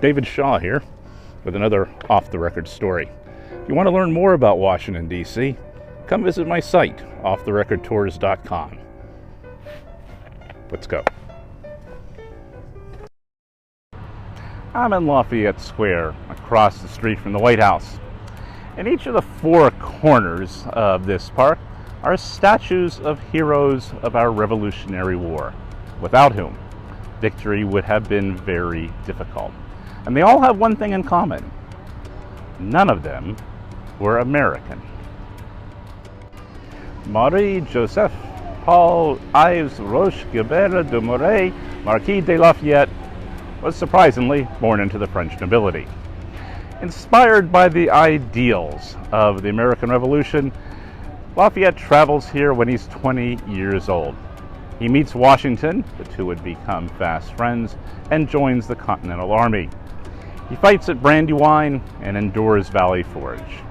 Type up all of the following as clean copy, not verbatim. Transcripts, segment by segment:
David Shaw here with another off-the-record story. If you want to learn more about Washington, D.C., come visit my site, offtherecordtours.com. Let's go. I'm in Lafayette Square, across the street from the White House. In each of the four corners of this park are statues of heroes of our Revolutionary War, without whom victory would have been very difficult. And they all have one thing in common. None of them were American. Marie-Joseph Paul Ives Roche Gilbert de Moray, Marquis de Lafayette, was surprisingly born into the French nobility. Inspired by the ideals of the American Revolution, Lafayette travels here when he's 20 years old. He meets Washington, the two would become fast friends, and joins the Continental Army. He fights at Brandywine and endures Valley Forge.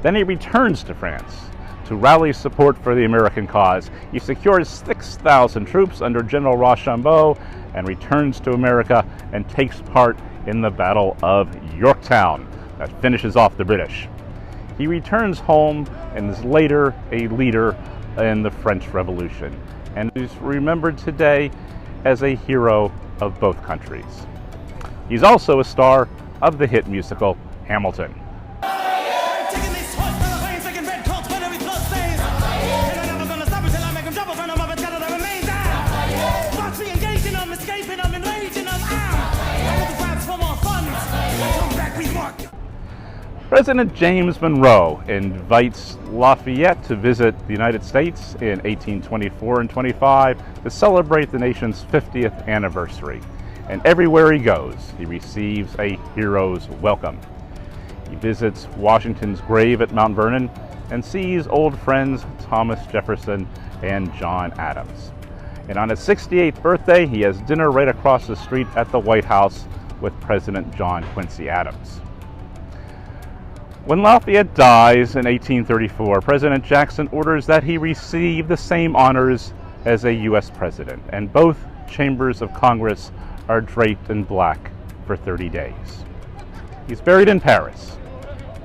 Then he returns to France to rally support for the American cause. He secures 6,000 troops under General Rashem Beau and returns to America and takes part in the Battle of Yorktown that finishes off the British. He returns home and is later a leader in the French Revolution, and is remembered today as a hero of both countries. He's also a star of the hit musical Hamilton. President James Monroe invites Lafayette to visit the United States in 1824 and 25 to celebrate the nation's 50th anniversary. And everywhere he goes, he receives a hero's welcome. He visits Washington's grave at Mount Vernon and sees old friends Thomas Jefferson and John Adams. And on his 68th birthday, he has dinner right across the street at the White House with President John Quincy Adams. When Lafayette dies in 1834, President Jackson orders that he receive the same honors as a U.S. president, and both chambers of Congress are draped in black for 30 days. He's buried in Paris.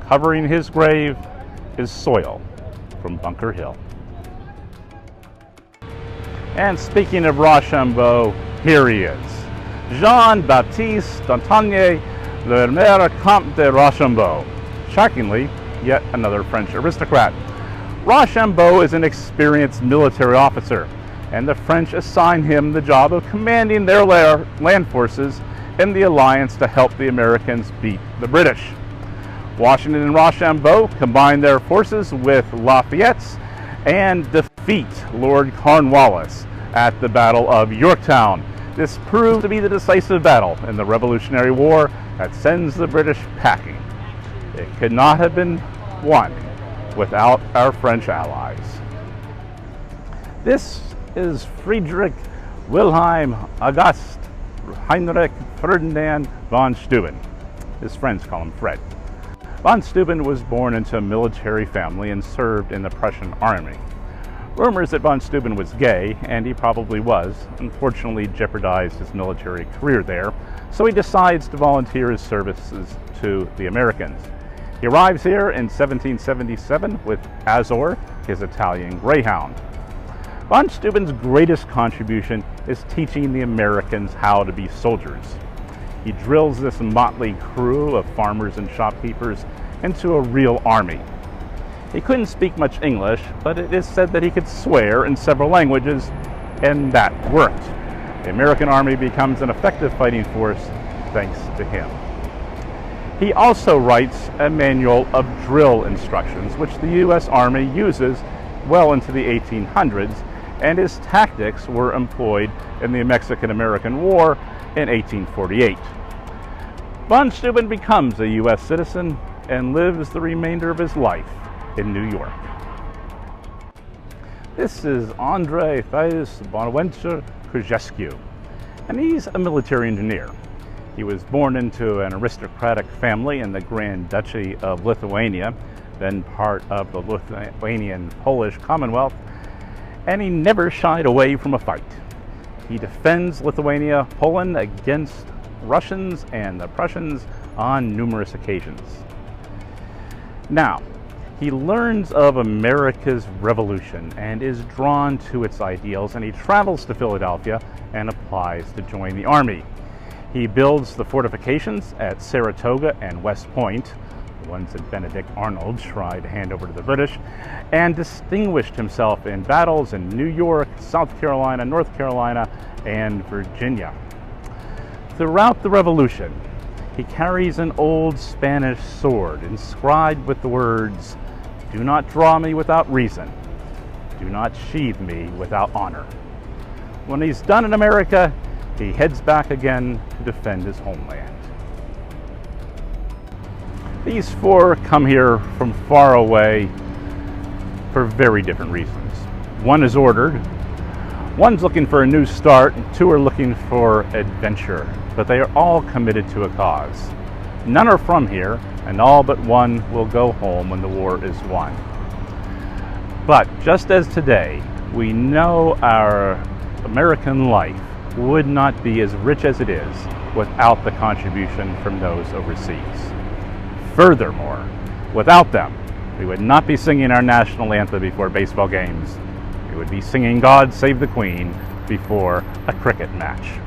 Covering his grave is soil from Bunker Hill. And speaking of Rashem Beau, here he is. Jean-Baptiste Dantonier, le maire Comte de Rashem Beau. Shockingly, yet another French aristocrat. Rashem Beau is an experienced military officer, and the French assign him the job of commanding their land forces in the alliance to help the Americans beat the British. Washington and Rashem Beau combine their forces with Lafayette's and defeat Lord Cornwallis at the Battle of Yorktown. This proved to be the decisive battle in the Revolutionary War that sends the British packing. It could not have been won without our French allies. This is Friedrich Wilhelm Auguste Heinrich Ferdinand von Steuben. His friends call him Fred. Von Steuben was born into a military family and served in the Prussian army. Rumors that von Steuben was gay, and he probably was, unfortunately jeopardized his military career there, so he decides to volunteer his services to the Americans. He arrives here in 1777 with Azor, his Italian greyhound. Von Steuben's greatest contribution is teaching the Americans how to be soldiers. He drills this motley crew of farmers and shopkeepers into a real army. He couldn't speak much English, but it is said that he could swear in several languages, and that worked. The American army becomes an effective fighting force thanks to him. He also writes a manual of drill instructions, which the U.S. Army uses well into the 1800s, and his tactics were employed in the Mexican-American War in 1848. Von Steuben becomes a U.S. citizen and lives the remainder of his life in New York. This is André Thais Bonaventure Kurzewski, and he's a military engineer. He was born into an aristocratic family in the Grand Duchy of Lithuania, then part of the Lithuanian-Polish Commonwealth, and he never shied away from a fight. He defends Lithuania, Poland against Russians and the Prussians on numerous occasions. Now, he learns of America's revolution and is drawn to its ideals, and he travels to Philadelphia and applies to join the army. He builds the fortifications at Saratoga and West Point, the ones that Benedict Arnold tried to hand over to the British, and distinguished himself in battles in New York, South Carolina, North Carolina, and Virginia. Throughout the Revolution, he carries an old Spanish sword inscribed with the words, "Do not draw me without reason. Do not sheathe me without honor." When he's done in America, he heads back again to defend his homeland. These four come here from far away for very different reasons. One is ordered, one's looking for a new start, and two are looking for adventure, but they are all committed to a cause. None are from here, and all but one will go home when the war is won. But just as today, we know our American life would not be as rich as it is without the contribution from those overseas. Furthermore, without them, we would not be singing our national anthem before baseball games. We would be singing "God Save the Queen" before a cricket match.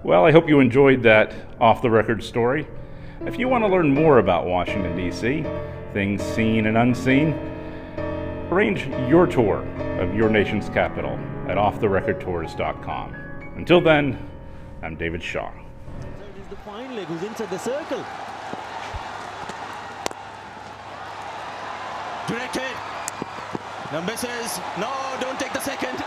Well, I hope you enjoyed that off-the-record story. If you want to learn more about Washington, D.C., things seen and unseen, arrange your tour of your nation's capital at offtherecordtours.com. Until then, I'm David Shaw. It is the fine leg who's inside the circle. Directed. Number says, no, don't take the second.